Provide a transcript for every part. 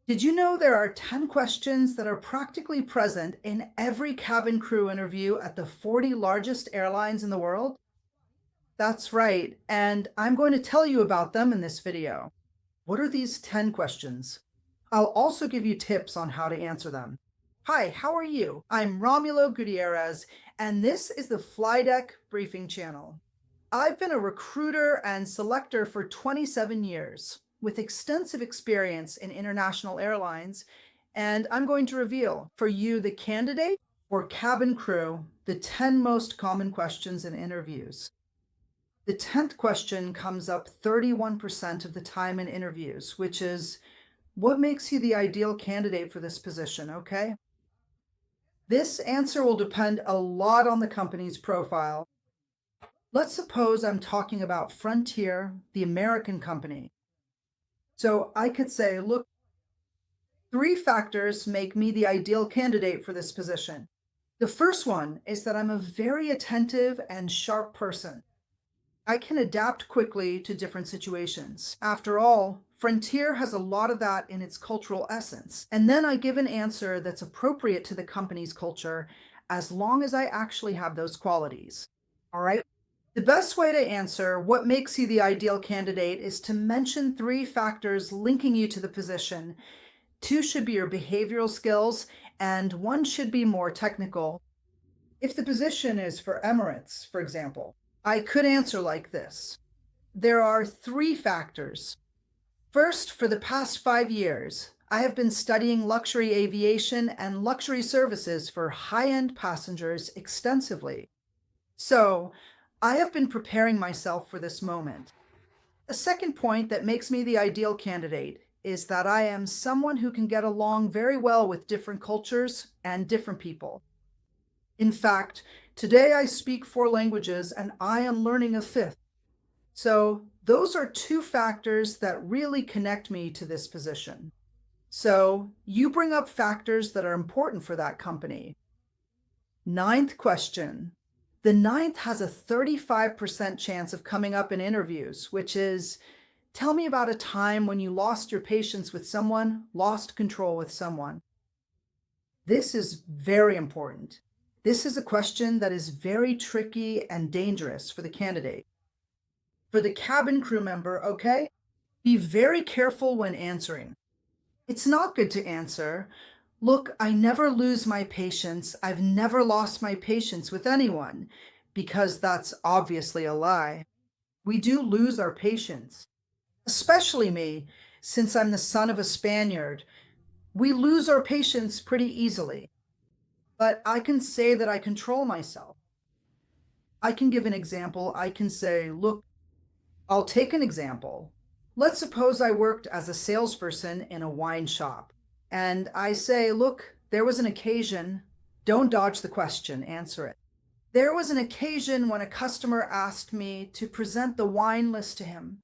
Did you know there are 10 questions that are practically present in every cabin crew interview at the 40 largest airlines in the world? That's right, and I'm going to tell you about them in this video. What are these 10 questions? I'll also give you tips on how to answer them. Hi, how are you? I'm Romulo Gutierrez, and this is the FlyDeck Briefing Channel. I've been a recruiter and selector for 27 years with extensive experience in international airlines, and I'm going to reveal for you, the candidate or cabin crew, the 10 most common questions in interviews. The 10th question comes up 31% of the time in interviews, which is, what makes you the ideal candidate for this position, okay? This answer will depend a lot on the company's profile. Let's suppose I'm talking about Frontier, the American company. So I could say, look, 3 factors make me the ideal candidate for this position. The first one is that I'm a very attentive and sharp person. I can adapt quickly to different situations. After all, Frontier has a lot of that in its cultural essence. And then I give an answer that's appropriate to the company's culture as long as I actually have those qualities. All right? The best way to answer what makes you the ideal candidate is to mention 3 factors linking you to the position. 2 should be your behavioral skills, and 1 should be more technical. If the position is for Emirates, for example, I could answer like this. There are 3 factors. First, for the past 5 years, I have been studying luxury aviation and luxury services for high-end passengers extensively. So, I have been preparing myself for this moment. A second point that makes me the ideal candidate is that I am someone who can get along very well with different cultures and different people. In fact, today I speak 4 languages and I am learning a 5th. So those are 2 factors that really connect me to this position. So you bring up factors that are important for that company. 9th question. The 9th has a 35% chance of coming up in interviews, which is, tell me about a time when you lost your patience with someone, lost control with someone. This is very important. This is a question that is very tricky and dangerous for the candidate. For the cabin crew member, okay, be very careful when answering. It's not good to answer, look, I never lose my patience. I've never lost my patience with anyone, because that's obviously a lie. We do lose our patience, especially me, since I'm the son of a Spaniard. We lose our patience pretty easily. But I can say that I control myself. I can give an example. I can say, look, I'll take an example. Let's suppose I worked as a salesperson in a wine shop. And I say, look, there was an occasion. Don't dodge the question, answer it. There was an occasion when a customer asked me to present the wine list to him.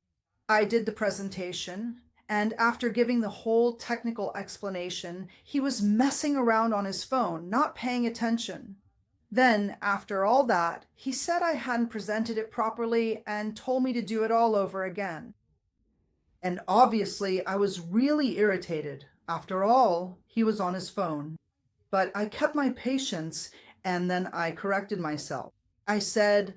I did the presentation. And after giving the whole technical explanation, he was messing around on his phone, not paying attention. Then, after all that, he said I hadn't presented it properly and told me to do it all over again. And obviously, I was really irritated. After all, he was on his phone. But I kept my patience, and then I corrected myself. I said,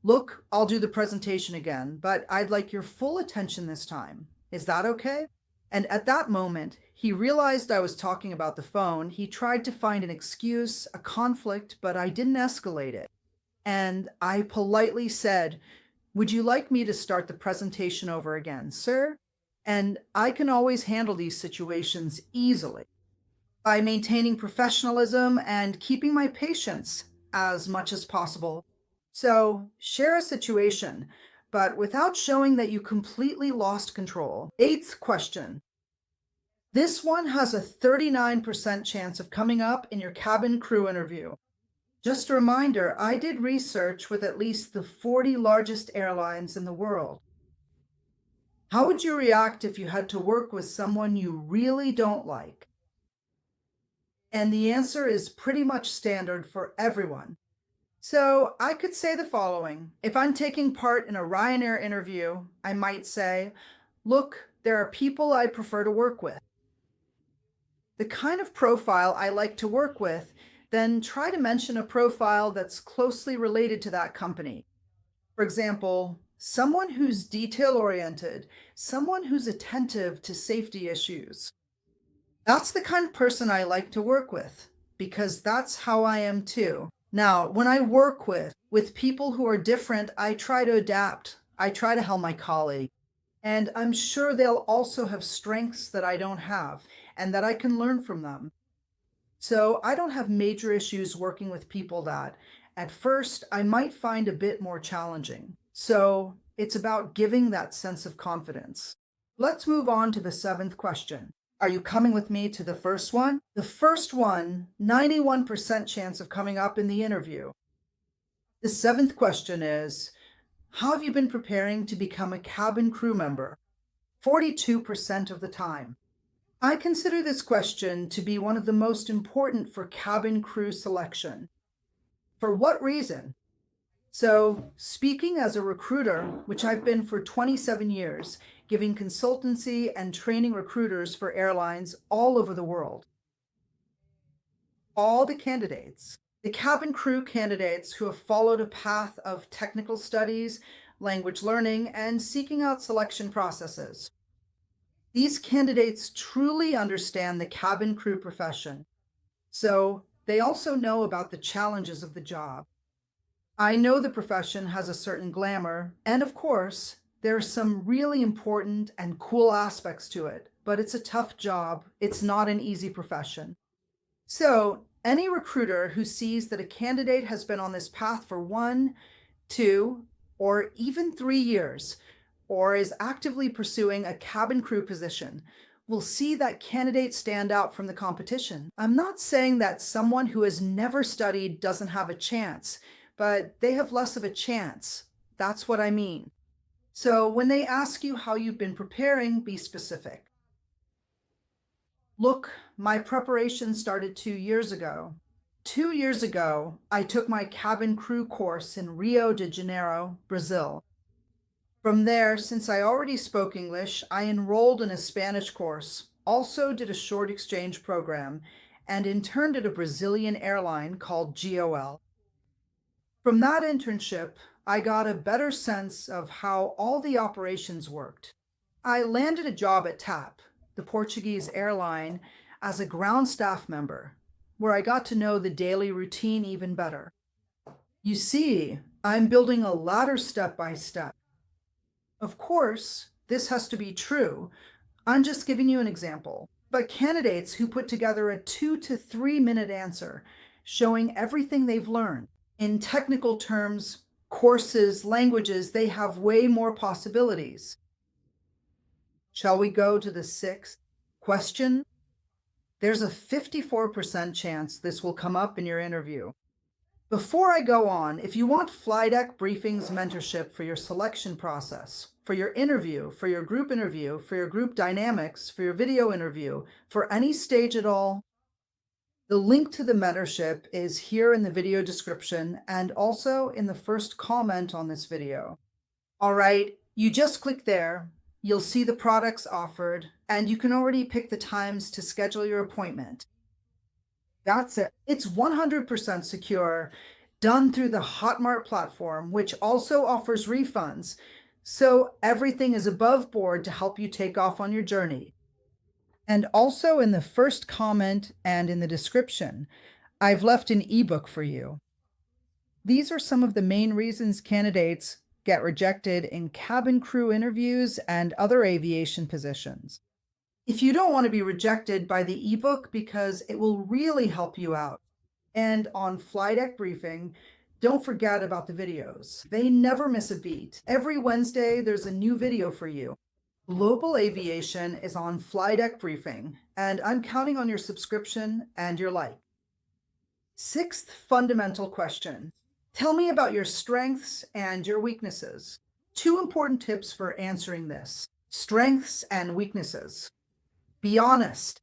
look, I'll do the presentation again, but I'd like your full attention this time. Is that okay? And at that moment, he realized I was talking about the phone. He tried to find an excuse, a conflict, but I didn't escalate it. And I politely said, would you like me to start the presentation over again, sir? And I can always handle these situations easily by maintaining professionalism and keeping my patience as much as possible. So share a situation, but without showing that you completely lost control. 8th question. This one has a 39% chance of coming up in your cabin crew interview. Just a reminder, I did research with at least the 40 largest airlines in the world. How would you react if you had to work with someone you really don't like? And the answer is pretty much standard for everyone. So I could say the following. If I'm taking part in a Ryanair interview, I might say, look, there are people I prefer to work with. the kind of profile I like to work with, then try to mention a profile that's closely related to that company. For example, someone who's detail oriented, someone who's attentive to safety issues. That's the kind of person I like to work with because that's how I am too. Now, when I work with people who are different, I try to adapt. I try to help my colleague. And I'm sure they'll also have strengths that I don't have and that I can learn from them. So I don't have major issues working with people that at first I might find a bit more challenging. So it's about giving that sense of confidence. Let's move on to the seventh question. Are you coming with me to the first one? The first one, 91% chance of coming up in the interview. The seventh question is, how have you been preparing to become a cabin crew member? 42% of the time. I consider this question to be one of the most important for cabin crew selection. For what reason? So, speaking as a recruiter, which I've been for 27 years, giving consultancy and training recruiters for airlines all over the world, all the candidates, the cabin crew candidates who have followed a path of technical studies, language learning, and seeking out selection processes. These candidates truly understand the cabin crew profession, so they also know about the challenges of the job. I know the profession has a certain glamour, and of course, there are some really important and cool aspects to it, but it's a tough job. It's not an easy profession. So, any recruiter who sees that a candidate has been on this path for 1, 2, or even 3 years, or is actively pursuing a cabin crew position, will see that candidates stand out from the competition. I'm not saying that someone who has never studied doesn't have a chance, but they have less of a chance. That's what I mean. So when they ask you how you've been preparing, be specific. Look, my preparation started 2 years ago. 2 years ago, I took my cabin crew course in Rio de Janeiro, Brazil. From there, since I already spoke English, I enrolled in a Spanish course, also did a short exchange program, and interned at a Brazilian airline called GOL. From that internship, I got a better sense of how all the operations worked. I landed a job at TAP, the Portuguese airline, as a ground staff member, where I got to know the daily routine even better. You see, I'm building a ladder step by step. Of course, this has to be true. I'm just giving you an example. But candidates who put together a 2 to 3 minute answer showing everything they've learned, in technical terms, courses, languages, they have way more possibilities. Shall we go to the sixth question? There's a 54% chance this will come up in your interview. Before I go on, if you want FlyDeck Briefings mentorship for your selection process, for your interview, for your group interview, for your group dynamics, for your video interview, for any stage at all, the link to the mentorship is here in the video description and also in the first comment on this video. All right, you just click there, you'll see the products offered, and you can already pick the times to schedule your appointment. That's it. It's 100% secure, done through the Hotmart platform, which also offers refunds. So everything is above board to help you take off on your journey. And also in the first comment and in the description, I've left an ebook for you. These are some of the main reasons candidates get rejected in cabin crew interviews and other aviation positions. If you don't want to be rejected by the ebook because it will really help you out, and on FlyDeck Briefing, don't forget about the videos. They never miss a beat. Every Wednesday, there's a new video for you. Global aviation is on FlyDeck Briefing, and I'm counting on your subscription and your like. Sixth fundamental question. Tell me about your strengths and your weaknesses. 2 important tips for answering this. Strengths and weaknesses. Be honest.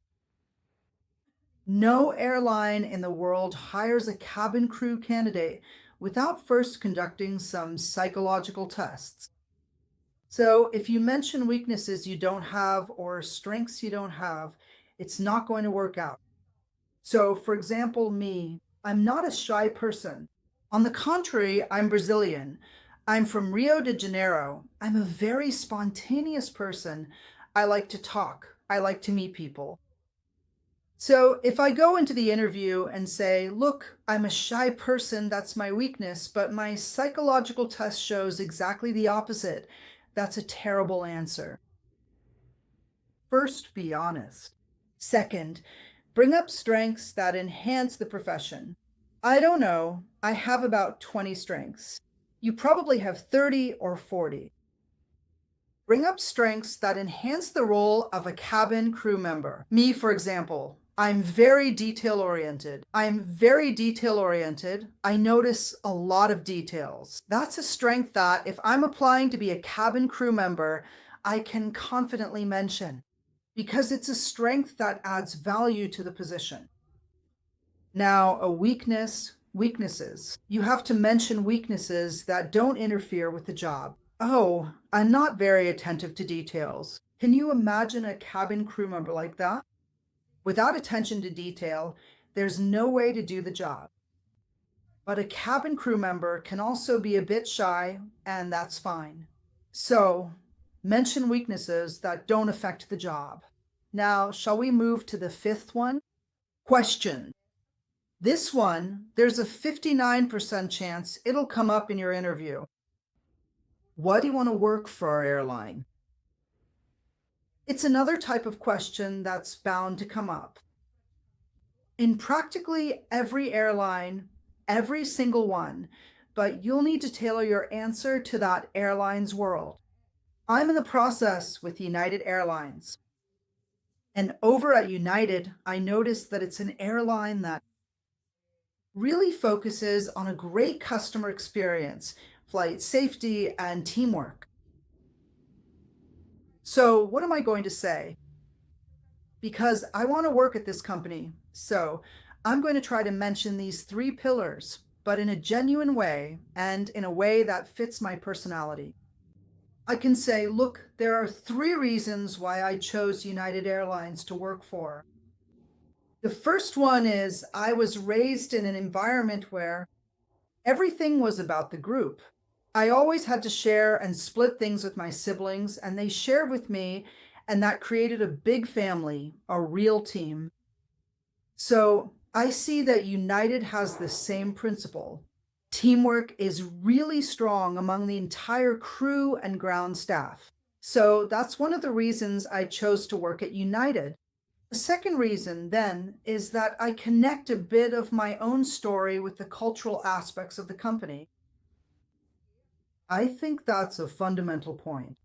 No airline in the world hires a cabin crew candidate without first conducting some psychological tests. So if you mention weaknesses you don't have or strengths you don't have, it's not going to work out. So, for example, me, I'm not a shy person. On the contrary, I'm Brazilian. I'm from Rio de Janeiro. I'm a very spontaneous person. I like to talk, I like to meet people. So, if I go into the interview and say, look, I'm a shy person, that's my weakness, but my psychological test shows exactly the opposite, that's a terrible answer. First, be honest. Second, bring up strengths that enhance the profession. I don't know. I have about 20 strengths. You probably have 30 or 40. Bring up strengths that enhance the role of a cabin crew member. Me, for example, I'm very detail oriented. I notice a lot of details. That's a strength that, if I'm applying to be a cabin crew member, I can confidently mention because it's a strength that adds value to the position. Now, a weakness, weaknesses. You have to mention weaknesses that don't interfere with the job. Oh, I'm not very attentive to details. Can you imagine a cabin crew member like that? Without attention to detail, there's no way to do the job. But a cabin crew member can also be a bit shy, and that's fine. So, mention weaknesses that don't affect the job. Now, shall we move to the fifth one? Question. This one, there's a 59% chance it'll come up in your interview. Why do you want to work for our airline? It's another type of question that's bound to come up. In practically every airline, every single one, but you'll need to tailor your answer to that airline's world. I'm in the process with United Airlines. And over at United, I noticed that it's an airline that really focuses on a great customer experience, flight safety, and teamwork. So, what am I going to say? Because I want to work at this company, so I'm going to try to mention these three pillars, but in a genuine way and in a way that fits my personality. I can say, look, there are three reasons why I chose United Airlines to work for. The first one is I was raised in an environment where everything was about the group. I always had to share and split things with my siblings, and they shared with me, and that created a big family, a real team. So I see that United has the same principle. Teamwork is really strong among the entire crew and ground staff. So that's one of the reasons I chose to work at United. The second reason, then, is that I connect a bit of my own story with the cultural aspects of the company. I think that's a fundamental point.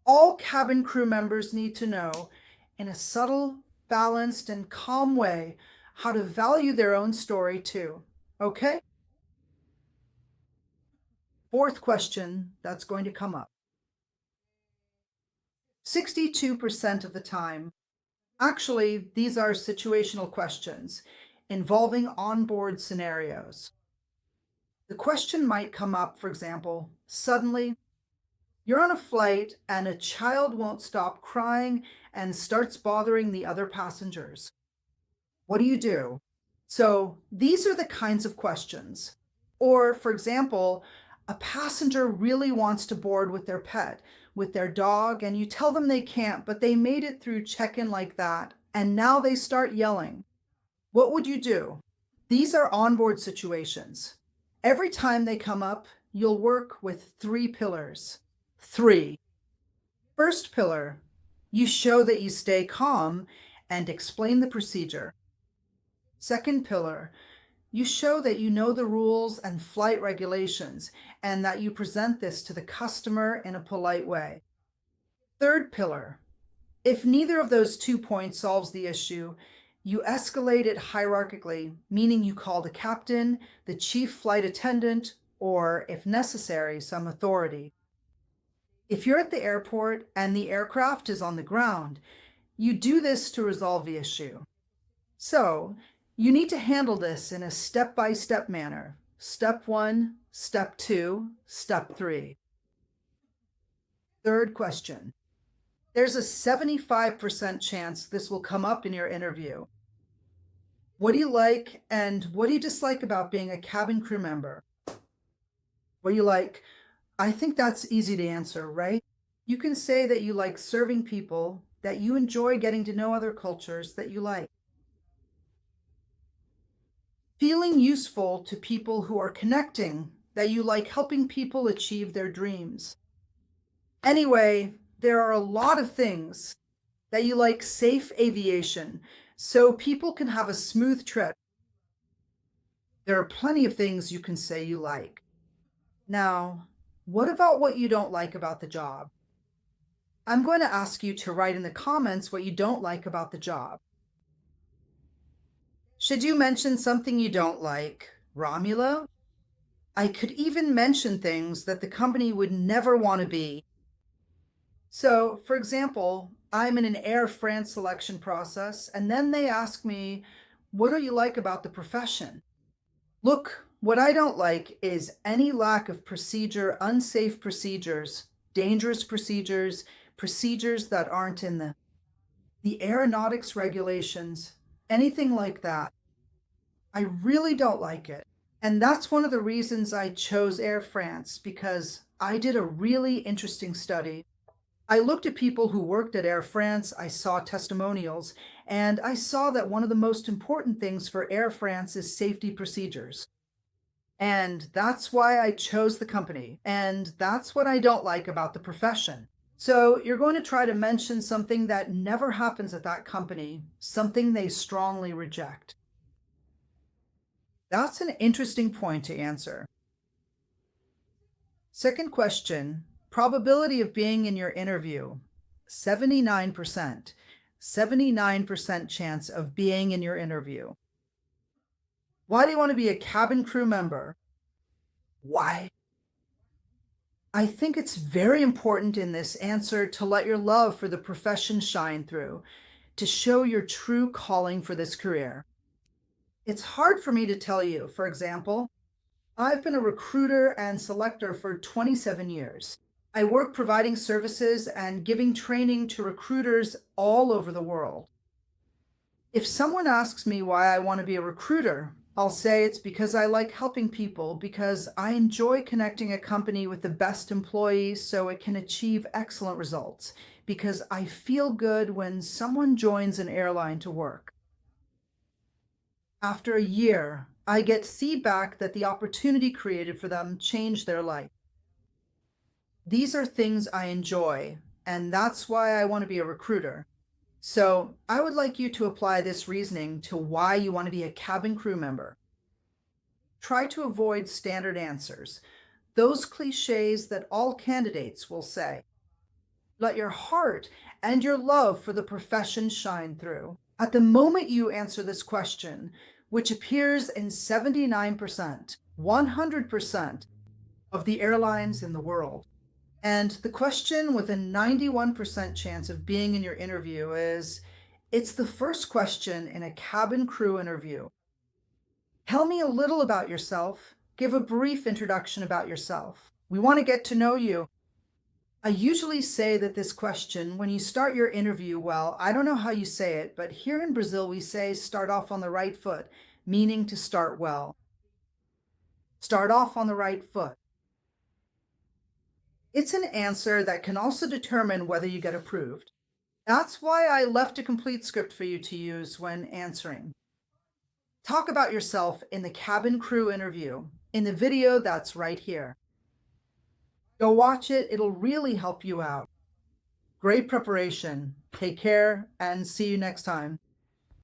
All cabin crew members need to know, in a subtle, balanced, and calm way, how to value their own story too. Okay? Fourth question that's going to come up. 62% of the time, actually, these are situational questions involving onboard scenarios. The question might come up, for example, suddenly, you're on a flight and a child won't stop crying and starts bothering the other passengers. What do you do? So these are the kinds of questions. Or, for example, a passenger really wants to board with their pet, with their dog, and you tell them they can't, but they made it through check-in like that, and now they start yelling. What would you do? These are onboard situations. Every time they come up, you'll work with three pillars. 3. First pillar, you show that you stay calm and explain the procedure. Second pillar, you show that you know the rules and flight regulations and that you present this to the customer in a polite way. Third pillar, if neither of those 2 points solves the issue, you escalate it hierarchically, meaning you call the captain, the chief flight attendant, or, if necessary, some authority. If you're at the airport and the aircraft is on the ground, you do this to resolve the issue. So, you need to handle this in a step-by-step manner. Step 1, Step 2, Step 3. Third question. There's a 75% chance this will come up in your interview. What do you like and what do you dislike about being a cabin crew member? What do you like? I think that's easy to answer, right? You can say that you like serving people, that you enjoy getting to know other cultures that you like. Feeling useful to people who are connecting, that you like helping people achieve their dreams. Anyway, there are a lot of things that you like safe aviation, so people can have a smooth trip. There are plenty of things you can say you like. Now, what about what you don't like about the job? I'm going to ask you to write in the comments what you don't like about the job. Should you mention something you don't like, Romulo? I could even mention things that the company would never want to be. So, for example, I'm in an Air France selection process, and then they ask me, what do you like about the profession? Look, what I don't like is any lack of procedure, unsafe procedures, dangerous procedures, procedures that aren't in the aeronautics regulations, anything like that. I really don't like it. And that's one of the reasons I chose Air France, because I did a really interesting study. I looked at people who worked at Air France, I saw testimonials, and I saw that one of the most important things for Air France is safety procedures. And that's why I chose the company. And that's what I don't like about the profession. So you're going to try to mention something that never happens at that company, something they strongly reject. That's an interesting point to answer. Second question, probability of being in your interview, 79%. 79% chance of being in your interview. Why do you want to be a cabin crew member? Why? I think it's very important in this answer to let your love for the profession shine through, to show your true calling for this career. It's hard for me to tell you, for example, I've been a recruiter and selector for 27 years. I work providing services and giving training to recruiters all over the world. If someone asks me why I want to be a recruiter, I'll say it's because I like helping people, because I enjoy connecting a company with the best employees so it can achieve excellent results, because I feel good when someone joins an airline to work. After a year, I get feedback that the opportunity created for them changed their life. These are things I enjoy, and that's why I want to be a recruiter. So I would like you to apply this reasoning to why you want to be a cabin crew member. Try to avoid standard answers, those cliches that all candidates will say. Let your heart and your love for the profession shine through. At the moment you answer this question, which appears in 79%, 100% of the airlines in the world, and the question with a 91% chance of being in your interview is, it's the first question in a cabin crew interview. Tell me a little about yourself. Give a brief introduction about yourself. We want to get to know you. I usually say that this question, when you start your interview, well, I don't know how you say it, but here in Brazil we say start off on the right foot, meaning to start well. Start off on the right foot. It's an answer that can also determine whether you get approved. That's why I left a complete script for you to use when answering. Talk about yourself in the cabin crew interview, in the video that's right here. Go watch it, it'll really help you out. Great preparation. Take care and see you next time.